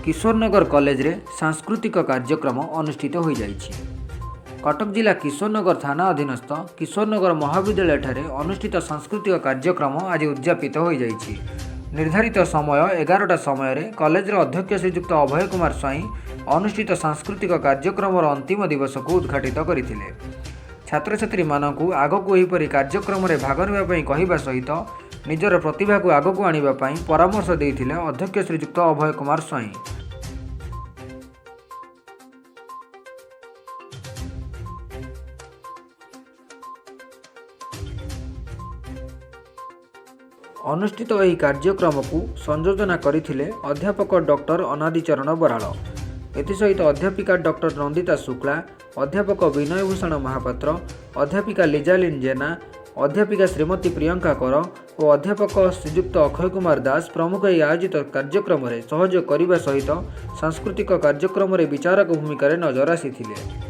Kishorenagar college रे सांस्कृतिक कार्यक्रम अनुष्ठित हो जाइछि। कटक जिला किशोरनगर थाना अधीनस्थ किशोरनगर महाविद्यालय ठारे अनुष्ठित सांस्कृतिक कार्यक्रम आज उद्यापित हो जाइछि। निर्धारित समय 11टा समय कॉलेज अध्यक्ष श्रीजुक्त अभय कुमार स्वाई अनुष्ठित सांस्कृतिक कार्यक्रम अंतिम दिवस को उद्घाटित करथिले। छात्र छात्री मानकु आगकु एहिपरि कार्यक्रम रे भाग नेबापई कहिबा सहित निजर प्रतिभा को आगकु आनिबा पई परामर्श देथिले अध्यक्ष श्रीजुक्त अभय कुमार स्वाई। अनुष्ठित यह कार्यक्रम को संयोजना करथिले अध्यापक डॉक्टर अनादिचरण बराल, एसहित अध्यापिका डॉक्टर नंदिता शुक्ला, अध्यापक विनयभूषण महापात्र, अध्यापिका लिजालिन जेना, अध्यापिका श्रीमती प्रियंका कर और अध्यापक श्रीजुक्त अक्षय कुमार दास प्रमुख यह आयोजित कार्यक्रम में सहयोग करने सहित सांस्कृतिक कार्यक्रम में विचारक भूमिका नजर आसीथिले।